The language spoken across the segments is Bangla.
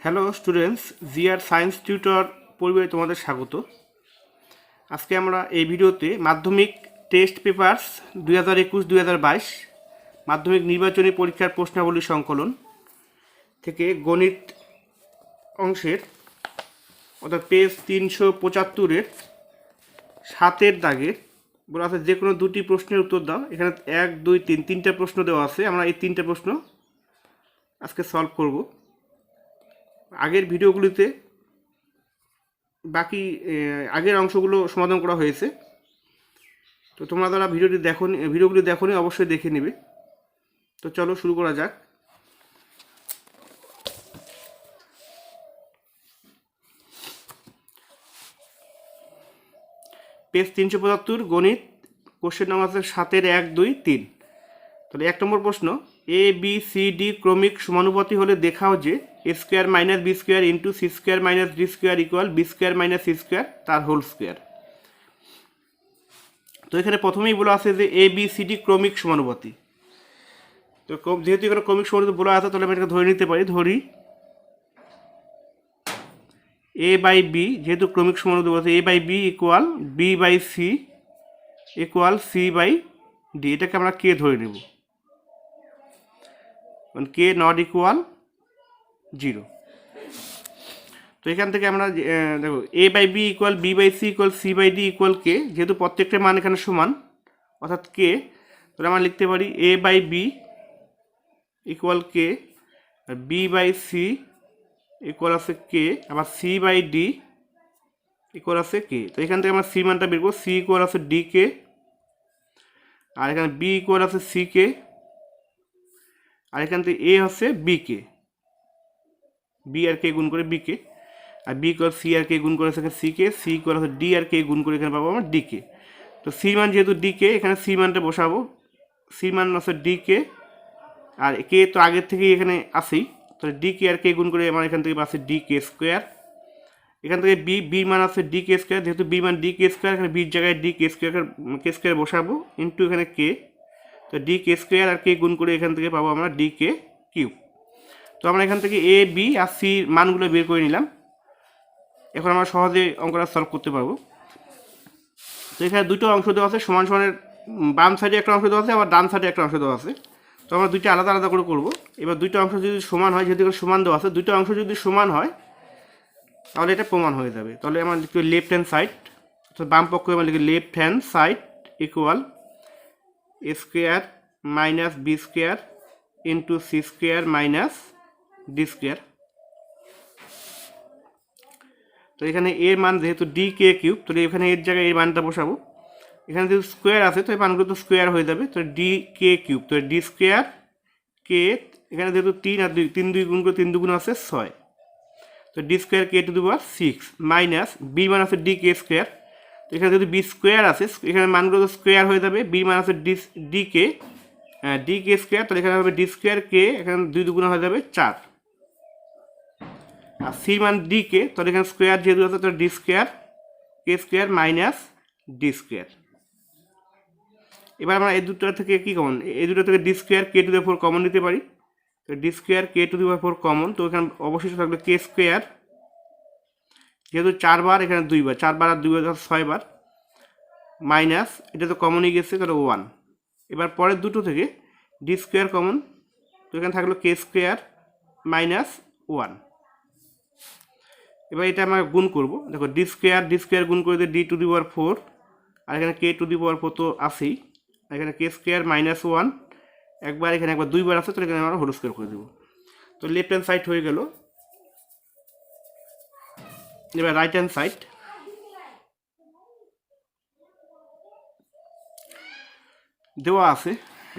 Hello students, GR science tutor পরিবারে তোমাদের স্বাগত। আজকে আমরা এই ভিডিওতে মাধ্যমিক টেস্ট পেপারস 2021-2022 মাধ্যমিক নির্বাচনী পরীক্ষার প্রশ্নাবলী সংকলন থেকে গণিত অংশের অর্থাৎ পেজ 375-এর 7-এর দাগের বলা আছে যে কোনো দুটি প্রশ্নের উত্তর দাও। এখানে 1, 2, 3 তিনটা প্রশ্ন দেওয়া আছে। আমরা এই তিনটা প্রশ্ন আজকে সলভ করব। আগের ভিডিওগুলিতে বাকি আগের অংশগুলো সমাধান করা হয়েছে, তো তোমরা যারা ভিডিওগুলি দেখোনি অবশ্যই দেখে নেবে। তো চলো শুরু করা যাক। পেজ 375 গণিত, কোশ্চেন নাম্বার আছে 7-এর 1, 2, 3। তাহলে 1 নম্বর প্রশ্ন, এ বি সি ডি ক্রমিক সমানুপাতি হলে দেখাও যে A square minus B square into C square minus D square equal B square minus C square তার হোল স্কোয়ার। তো এখানে প্রথমেই বলা আছে যে এ বি সি ডি ক্রমিক সমানুপাতি। তো যেহেতু এখানে ক্রমিক সমানুপাতি বলা আছে, তাহলে আমি এটাকে ধরে নিতে পারি। ধরি এ বাই বি, যেহেতু ক্রমিক সমানুপাতি বলা আছে, A by B equal B by C equal C by D. এটাকে আমরা কে ধরে নেব, কে নট ইকুয়াল 0। তো এখান থেকে আমরা দেখো A by B equal B by C equal C by D equal K, যেহেতু প্রত্যেকটা মান এখানে সমান অর্থাৎ কে, তাহলে আমরা লিখতে পারি A by B equal K, আর বি বাই সি ইকুয়াল আছে কে, আবার সি বাই ডি ইকুয়াল আছে কে। তো এখান থেকে আমরা সি মানটা বের করবো। সি ইকুয়াল আছে ডি কে, আর এখানে বি ইকুয়াল আছে সি কে, আর এখান থেকে এ হচ্ছে বি কে, বি আর কে গুণ করে বি কে, আর বি ইকুয়াল সি আর কে গুণ করে সেখানে সি কে, সি ইকুয়াল হচ্ছে ডি আর কে গুণ করে এখানে পাবো আমরা ডি কে। তো সি মান যেহেতু ডি কে, এখানে সি মানটা বসাবো। সি মান হচ্ছে ডি কে, আর কে তো আগের থেকেই এখানে আসেই, তাহলে ডি কে আর কে গুণ করে আমার এখান থেকে পাচ্ছি ডি কে স্কোয়ার। এখান থেকে বি মান আছে ডি কে স্কোয়ার, যেহেতু বি মান ডি কে স্কোয়ার, এখানে বির জায়গায় ডি কে স্কোয়ার বসাবো ইন্টু এখানে কে। তো ডি কে স্কোয়ার আর কে গুণ করে এখান থেকে পাবো আমরা ডি কে কিউব। তো আমরা এখান থেকে এ বি আর সি মানগুলো বের করে নিলাম। এখন আমরা সহজে অঙ্কটা সলভ করতে পারবো। তো এখানে দুটো অংশ দেওয়া আছে, সমান সমানের বাম সাইডে একটা অংশ দেওয়া আছে, আবার ডান সাইডে একটা অংশ দেওয়া আছে। তো আমরা দুইটা আলাদা আলাদা করে করবো। এবার দুটো অংশ যদি সমান হয়, যেহেতু সমান দেওয়া আছে, দুটো অংশ যদি সমান হয় তাহলে এটা প্রমাণ হয়ে যাবে। তাহলে আমরা লিখি লেফট হ্যান্ড সাইড, তো বাম পক্ষে আমরা লিখি left hand side equal A square minus B square into C square minus D square. তো এখানে এর মান যেহেতু ডি কে কিউব, তো এখানে এর জায়গায় এই মানটা বসাবো। এখানে যেহেতু স্কোয়ার আছে, তো এই মানগুলো তো স্কোয়ার হয়ে যাবে। তো ডি কে কিউব, তো ডি স্কোয়ার কে, এখানে যেহেতু 3 আর 2, 3 2 গুণ করে 3 2 গুণ আছে 6, তো ডি স্কোয়ার কে to the power 6 minus B মান আছে ডি কে স্কোয়ার। তো এখানে যদি বি স্কোয়ার আছে, এখানে মানগুলো তো স্কোয়ার হয়ে যাবে। বি মান আছে ডি কে স্কোয়ার, তাহলে এখানে হবে ডি স্কোয়ার কে, এখানে 2 2 গুণ হয়ে যাবে 4, আর সি মান ডি কে, তাহলে এখানে স্কোয়ার যেহেতু আছে, তো ডি স্কোয়ার কে স্কোয়ার মাইনাস ডি স্কোয়ার। এবার আমরা এই দুটো থেকে কি কমন, এই দুটো থেকে ডি স্কোয়ার কে টু দি পাওয়ার 4 কমন নিতে পারি। তো ডি স্কোয়ার কে টু দি পাওয়ার 4 কমন, তো এখানে অবশিষ্ট থাকবে কে স্কোয়ার, যেহেতু 4 বার, এখানে 2 বার, 4 বার আর 2 বার 6 বার, মাইনাস এটা তো কমনই গেছে, তাহলে 1। এবার পরের দুটো থেকে ডি স্কোয়ার কমন, তো এখানে থাকলো কে স্কোয়ার মাইনাস 1। এবার এটা আমরা গুণ করব। দেখো ডি স্কোয়ার গুণ করে দিয়ে ডি টু দি পাওয়ার 4, আর এখানে কে টু দি পাওয়ার 4 তো আসেই, আর এখানে কে স্কোয়ার মাইনাস 1 একবার, এখানে একবার 2 বার আছে, তো এখানে আমরা হোল স্কোয়ার করে দেবো। তো লেফট হ্যান্ড সাইড হয়ে গেল। এবার রাইট হ্যান্ড সাইড, দেওয়া আছে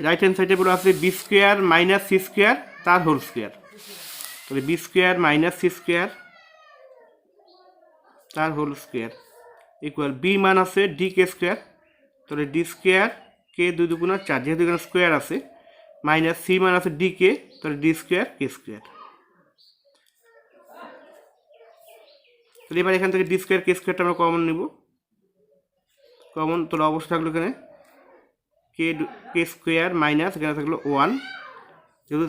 রাইট হ্যান্ড সাইডে বলা আছে B square minus C square তার হোল স্কোয়ার। তাহলে B square minus C square তার হোল স্কোয়ার ইকুয়াল বি মান আছে ডি কে স্কোয়ার, তাহলে ডি স্কোয়ার কে 2 2 গুণ 4, যেহেতু এখানে স্কোয়ার আছে, মাইনাস সি মান আছে ডি কে, তাহলে ডি স্কোয়ার কে স্কোয়ার। তাহলে এবার এখান থেকে ডি স্কোয়ার কে স্কোয়ারটা আমরা কমন নেব। কমন, তাহলে অবশ্যই থাকলো এখানে কে স্কোয়ার মাইনাস এখানে থাকলো 1, যেহেতু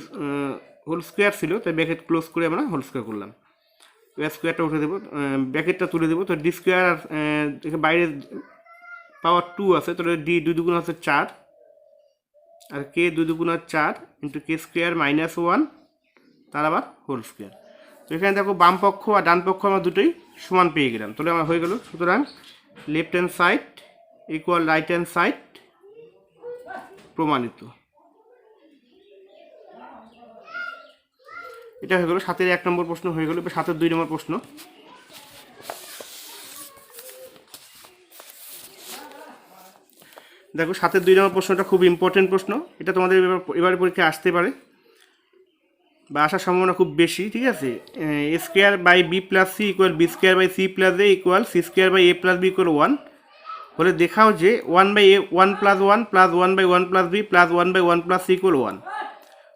হোল স্কোয়ার ছিল, তাই ব্র্যাকেট ক্লোজ করে আমরা হোল স্কোয়ার করলাম। স্কোয়ারটা উঠে দেবো, ব্র্যাকেটটা তুলে দেবো। তো ডি স্কোয়ার আর বাইরে পাওয়ার 2 আছে, তো ডি 2 দুগুণ আছে 4 আর কে 2 দুগুণ 4 ইন্টু কে স্কোয়ার -1 তার আবার হোল স্কোয়ার। তো এখানে দেখো বাম পক্ষ আর ডান পক্ষ আমরা দুটোই সমান পেয়ে গেলাম, তাহলে আমার হয়ে গেল। সুতরাং left hand side equal right hand side প্রমাণিত। এটা হয়ে গেল 7-এর 1 নম্বর প্রশ্ন হয়ে গেল। এবার 7-এর 2 নম্বর প্রশ্ন। দেখো 7-এর 2 নম্বর প্রশ্নটা খুব ইম্পর্টেন্ট প্রশ্ন। এটা তোমাদের এবারে পরীক্ষায় আসতে পারে বা আসার সম্ভাবনা খুব বেশি, ঠিক আছে। A square by B plus C equal B square by C plus A equal C square by A plus B equal 1 হলে দেখাও যে 1/a 1 + 1 plus 1/1 plus B plus 1/1 plus C equal 1।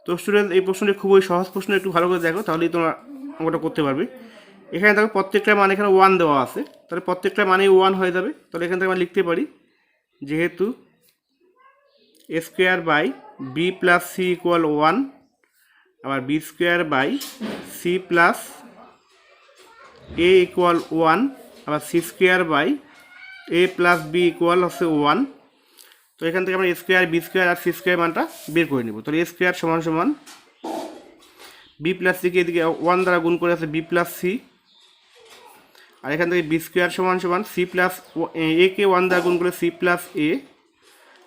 তো স্টুডেন্ট এই প্রশ্নটি খুবই সহজ প্রশ্ন, একটু ভালো করে দেখো তাহলেই তোমরা ওটা করতে পারবে। এখানে দেখো প্রত্যেকটা মান এখানে 1 দেওয়া আছে, তাহলে প্রত্যেকটা মানেই 1 হয়ে যাবে। তাহলে এখান থেকে আমরা লিখতে পারি যেহেতু A square by B plus C equal 1 আবার B square by C plus A equal 1 আবার C square by A plus B equal হচ্ছে 1। তো এখান থেকে আমরা এ স্কোয়ার বি স্কোয়ার আর সি স্কোয়ার মানটা বের করে নেব। তাহলে এ স্কোয়ার সমান সমান বি প্লাস সিকে এদিকে 1 দ্বারা গুণ করে আছে বি প্লাস সি, আর এখান থেকে বি স্কোয়ার সমান সমান সি প্লাস এ কে 1 দ্বারা গুণ করে সি প্লাস এ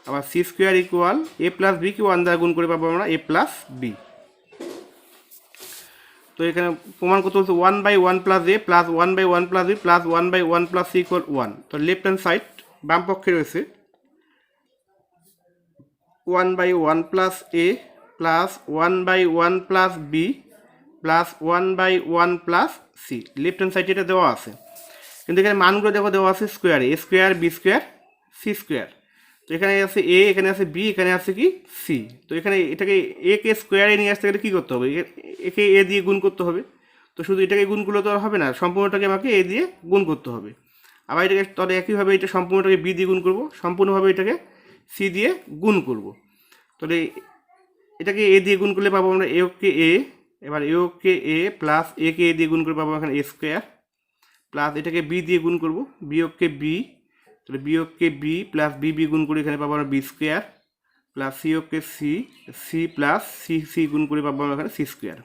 আবার সি স্কোয়ার ইকুয়াল এ প্লাস বিকে 1 দ্বারা গুণ করে পাবো আমরা এ প্লাস বি। তো এখানে প্রমাণ করতে হচ্ছে 1/1 plus A plus 1/1 plus B plus 1/1 plus C equal 1। তো লেফট হ্যান্ড সাইড বাম পক্ষে রয়েছে 1/1 plus A plus 1/1 plus B plus 1/1 plus C. Left hand সাইডে এটা দেওয়া আছে, কিন্তু এখানে মানগুলো দেখো দেওয়া আছে স্কোয়ারে, A square B square C square. তো এখানে আছে এ, এখানে আছে বি, এখানে আছে কি সি। তো এখানে এটাকে এ কে স্কোয়ারে নিয়ে আসতে গেলে কী করতে হবে, একে এ দিয়ে গুণ করতে হবে। তো শুধু এটাকে গুণ করলে তো আর হবে না, সম্পূর্ণটাকে আমাকে এ দিয়ে গুণ করতে হবে। আবার এটাকে তবে একইভাবে এটা সম্পূর্ণটাকে বি দিয়ে গুণ করব, সম্পূর্ণভাবে এটাকে সি দিয়ে গুণ করব। তাহলে এটাকে এ দিয়ে গুণ করলে পাবো আমরা এ কে এ, এবার এ কে এ প্লাস এ কে এ দিয়ে গুণ করে পাবো এখানে এ স্কোয়ার প্লাস এটাকে বি দিয়ে গুণ করব বিয়োগকে বি, তাহলে বিয়োগকে বি প্লাস বি বি গুণ করে এখানে পাবো আমরা বি স্কোয়ার প্লাস সিওকে C, C plus C C গুণ করে পাবো আমরা এখানে সি স্কোয়ার।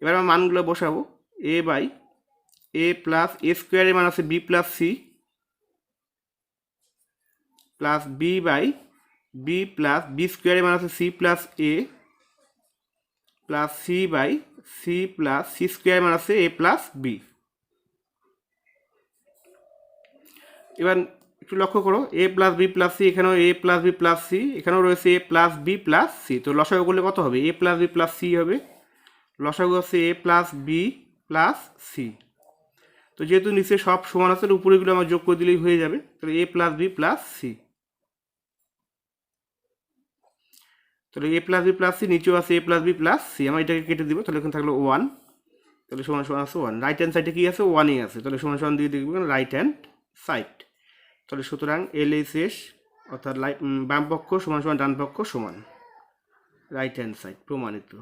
এবার আমরা মানগুলো বসাবো, এ বাই এ প্লাস এ স্কোয়ারের মান আছে B plus C plus B by B plus B স্কোয়ারের মান আছে C plus A plus C by C plus C square মান আছে এ প্লাস বি। এবার একটু লক্ষ্য করো A plus B plus C, এখানেও A plus B plus C, এখানেও রয়েছে A plus B plus C. তো লসাগু করলে কত হবে, A plus B plus C হবে, লসাগু আছে A plus B plus C. তো যেহেতু নিচে সব সমান আছে উপরেগুলো আমার যোগ করে দিলেই হয়ে যাবে, তাহলে A plus B plus C. তাহলে A plus B plus C, নিচেও আছে A plus B plus C, আমরা এটাকে কেটে দিব, তাহলে এখানে থাকলো 1, তাহলে সমান সমান আছে 1। রাইট হ্যান্ড সাইডে কি আছে 1ই আছে, তাহলে সমান সমান দিয়ে দেখবেন রাইট হ্যান্ড সাইড। তাহলে সুতরাং এল এস এস অর্থাৎ বাম পক্ষ সমান সমান ডান পক্ষ সমান, রাইট হ্যান্ড সাইড প্রমাণিত।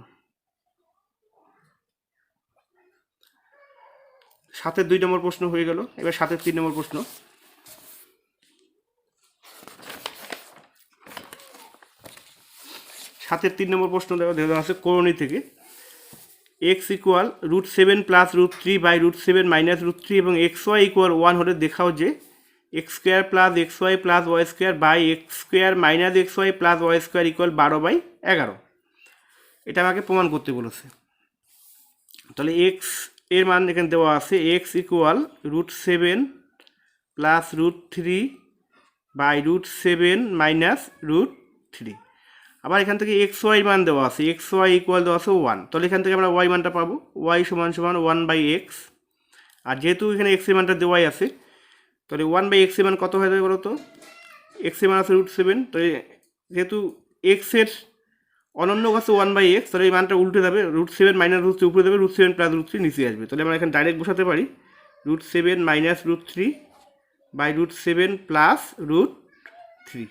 7-এর 2 নম্বর প্রশ্ন হয়ে গেল। এবার 7-এর 3 নম্বর প্রশ্ন। 7-এর 3 নম্বর প্রশ্ন দেওয়া আছে করণী থেকে X equal √7 plus √3 by √7 minus √3 এবং এক্স ওয়াই ইকুয়াল 1 হলে দেখাও যে X square plus X Y plus Y square by X square minus x Y plus Y square equal 12/11। এটা আমাকে প্রমাণ করতে বলেছে। তাহলে এক্স এর মান এখানে দেওয়া আছে X equal √7 plus √3 by √7 minus √3। আবার এখান থেকে এক্স ওয়াই মান দেওয়া আছে এক্স ওয়াই ইকুয়াল দেওয়া আছে 1, তাহলে এখান থেকে আমরা ওয়াই মানটা পাবো ওয়াই সমান সমান 1/x। আর যেহেতু এখানে এক্স এর মানটা দেওয়াই আছে তাহলে 1/x এর মান কত হয়ে যাবে বলো তো, এক্স এর মান আছে √7, তো যেহেতু এক্স এর অনন্য আছে 1/x, তাহলে এই মানটা উল্টে যাবে, √7 মাইনাস √3 উপরে যাবে, √7 প্লাস √3 নিচে আসবে। তাহলে আমরা এখানে ডাইরেক্ট বসাতে পারি √7 মাইনাস √3 বাই √7 প্লাস √3।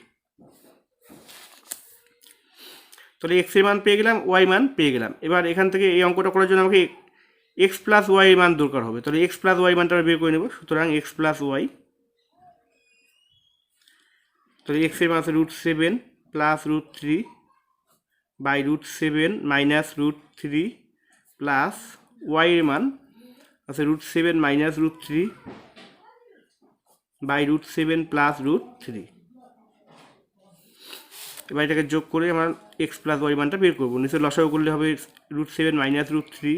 তো তাহলে এক্স এর মান পেয়ে গেলাম, ওয়াই মান পেয়ে গেলাম। এবার এখান থেকে এই অঙ্কটা করার জন্য আমাকে এক্স প্লাস ওয়াই এর মান দরকার হবে। তাহলে এক্স প্লাস ওয়াই মানটা আমরা বের করে নেব। সুতরাং এক্স প্লাস ওয়াই, তাহলে এক্স এর মান আছে √7 plus √3 by √7 minus √3 plus Y এর মান আছে √7 মাইনাস √3 বাই √7 প্লাস √3। এবার এটাকে যোগ করে আমরা এক্স প্লাস ওয়াই মানটা বের করবো। নিচে লসাগু করলে হবে √7 মাইনাস √3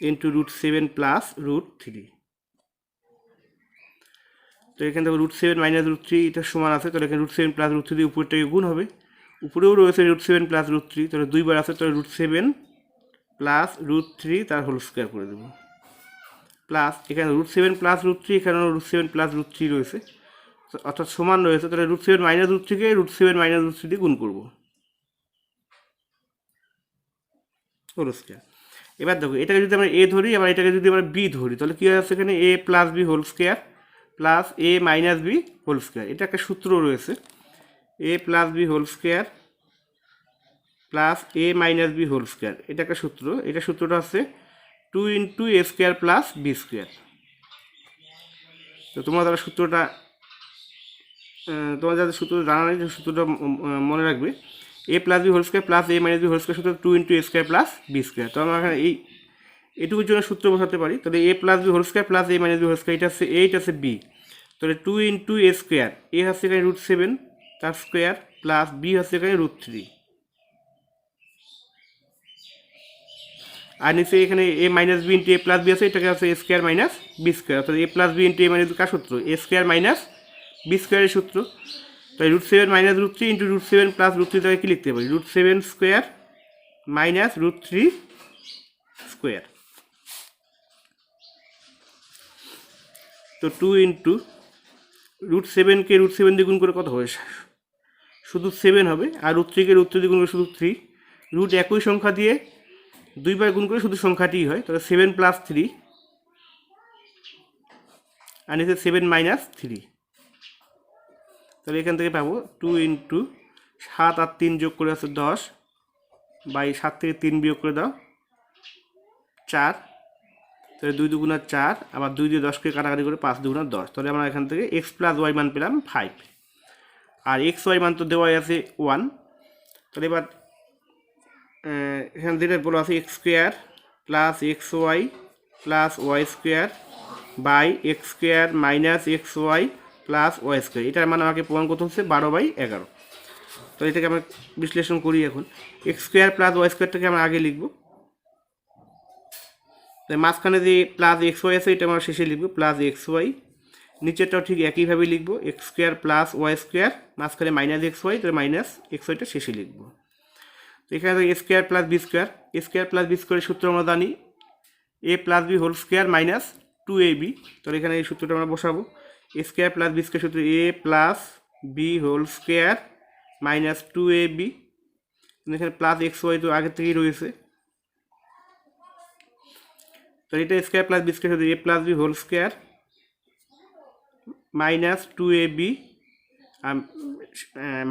ইন্টু √7 প্লাস √3। তো এখান থেকে √7 মাইনাস √3 এটা সমান আছে, তাহলে এখানে √7 প্লাস √3 দিয়ে উপরটাকে গুণ হবে। উপরেও রয়েছে √7 প্লাস √3, তাহলে দুইবার আছে, তাহলে √7 প্লাস √3 তার হোল স্কোয়ার করে দেবো। প্লাস এখানে √7 প্লাস √3, এখানেও √7 প্লাস √3 রয়েছে, অর্থাৎ সমান রয়েছে, তাহলে √7 মাইনাস √3 কে √7 মাইনাস √3 দিয়ে গুণ করবো, হোল স্কোয়ার। এবার দেখো এটাকে যদি আমরা এ ধরি, আবার এটাকে যদি আমরা বি ধরি, তাহলে কী আছে এখানে A plus B whole square plus A minus B whole square. এটা একটা সূত্র রয়েছে, A plus B whole square plus A minus B whole square. এটা একটা সূত্র, এটা সূত্রটা হচ্ছে 2 × a square plus B square. তো তোমরা তারা সূত্রটা তোমার যাদের সূত্র জানা নেই, সূত্রটা মনে রাখবে, A plus B whole square plus A minus B whole square সূত্র 2 × a square plus B square. তো আমরা এখানে এটুকুর জন্য সূত্র বসাতে পারি। তাহলে A plus B whole square plus A minus B whole square, এটা হচ্ছে এ, এটা হচ্ছে বি। তাহলে 2 × a স্কোয়ার, এ হচ্ছে এখানে √7 তার স্কোয়ার প্লাস বি হচ্ছে এখানে √3, আর নিচে এখানে এ মাইনাস বি ইন্টু এ প্লাস বি আছে, এটাকে আছে A square minus B square. অর্থাৎ এ প্লাস বি ইন্টু এ মাইনাস বি কার সূত্র? এ স্কোয়ার মাইনাস বি স্কোয়ারের সূত্র। তাই √7 মাইনাস √3 ইন্টু √7 প্লাস √3 তাকে কী লিখতে পারি? √7 স্কোয়ার মাইনাস √3 স্কোয়ার। তো 2 × √7 কে √7 দিয়ে গুণ করে কত হবে? শুধু 7 হবে, আর √3 কে √3 দিয়ে গুণ করে শুধু 3। রুট একই সংখ্যা দিয়ে দুইবার গুণ করে শুধু সংখ্যাটিই হয়, তাহলে 7 প্লাস 3 আর নিচে 7 মাইনাস 3। তাহলে এখান থেকে পাবো 2 × 7 আর 3 যোগ করে আছে 10 বাই 7 থেকে 3 বিয়োগ করে দাও 4, তাহলে 2 × 2 = 4, আবার 2 দিয়ে 10কে কাটাকাটি করে 5 × 2 = 10। তাহলে আমরা এখান থেকে এক্স প্লাস ওয়াই মান পেলাম 5, আর এক্স ওয়াই মান তো দেওয়াই আছে 1। তাহলে এবার এখানে যেটা বলা আছে X square plus X Y plus Y square by X square minus x Y plus Y square, এটার মানে আমাকে প্রমাণ করতে হচ্ছে 12/11। তো এটাকে আমরা বিশ্লেষণ করি। এখন এক্স স্কোয়ার প্লাস ওয়াই স্কোয়ারটাকে আমরা আগে লিখব, তাই মাঝখানে যে প্লাস এক্স ওয়াই আছে এটা আমরা শেষে লিখব প্লাস এক্স ওয়াই, নিচেরটাও ঠিক একইভাবে লিখব X square plus Y square, মাঝখানে মাইনাস এক্স ওয়াই, তাহলে মাইনাস এক্স ওয়াইটা শেষে লিখব। তো এখানে A square plus B square, A square plus B স্কোয়ারের সূত্র আমরা জানি A plus B whole square minus 2ab। তাহলে এখানে এই সূত্রটা আমরা বসাবো, A square plus B square সূত্র এ plus B whole square minus 2ab। এখানে প্লাস এক্স ওয়াই তো আগে থেকেই রয়েছে, তাহলে এটা স্কোয়ার প্লাস বি স্কোয়ার সূত্র এ plus B whole square minus 2ab, আর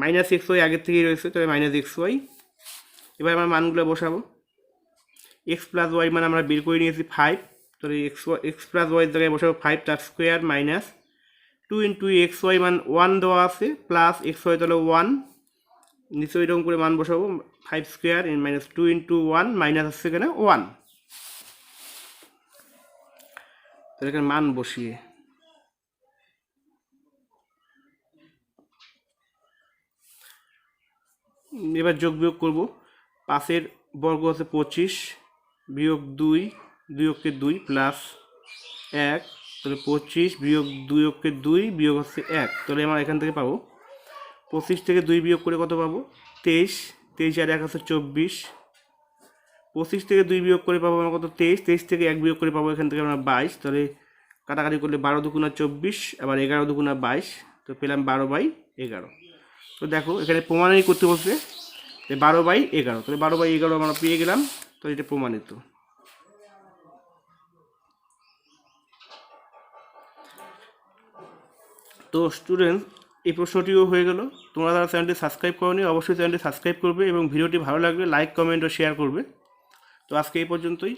মাইনাস এক্স ওয়াই আগের থেকেই রয়েছে, তাহলে মাইনাস এক্স ওয়াই। এবার আমরা মানগুলো বসাবো, এক্স প্লাস ওয়াই মান আমরা বের করে নিয়েছি 5, তাহলে এক্স প্লাস ওয়াই জায়গায় বসাবো 5 তার স্কোয়ার মাইনাস 2 × এক্স ওয়াই মান 1 দেওয়া আছে প্লাস এক্স ওয়াই তাহলে 1, নিচে এরকম করে মান বসাবো 5 স্কোয়ার মাইনাস 2 × 1 মাইনাস আসছে এখানে 1। তাহলে এখানে মান বসিয়ে এবার যোগ বিয়োগ করবো। 5-এর বর্গ হচ্ছে 25 বিয়োগ 2, 2 × 2 প্লাস 1, তাহলে 25 বিয়োগ 2 × 2 বিয়োগ হচ্ছে 1। তাহলে আমরা এখান থেকে পাবো 25 থেকে 2 বিয়োগ করে কত পাবো? 23, 23 আর 1 হচ্ছে 24, 25 থেকে 2 বিয়োগ করে পাবো আমরা কত? 23, 23 থেকে 1 বিয়োগ করে পাবো এখান থেকে আমরা 22। তাহলে কাটাকাটি করলে 12 × 2 = 24, আবার 11 × 2 = 22, তো পেলাম 12/11। তো দেখো এখানে প্রমাণই করতে বলছে 12/11, তাহলে 12/11 আমরা পেয়ে গেলাম, তো এটা প্রমাণিত। তো স্টুডেন্ট এই প্রশ্নটিও হয়ে গেল। তোমরা যারা চ্যানেলটি সাবস্ক্রাইব করোনি অবশ্যই চ্যানেলটি সাবস্ক্রাইব করবে এবং ভিডিওটি ভালো লাগলে লাইক কমেন্ট ও শেয়ার করবে। তো আজকে এই পর্যন্তই।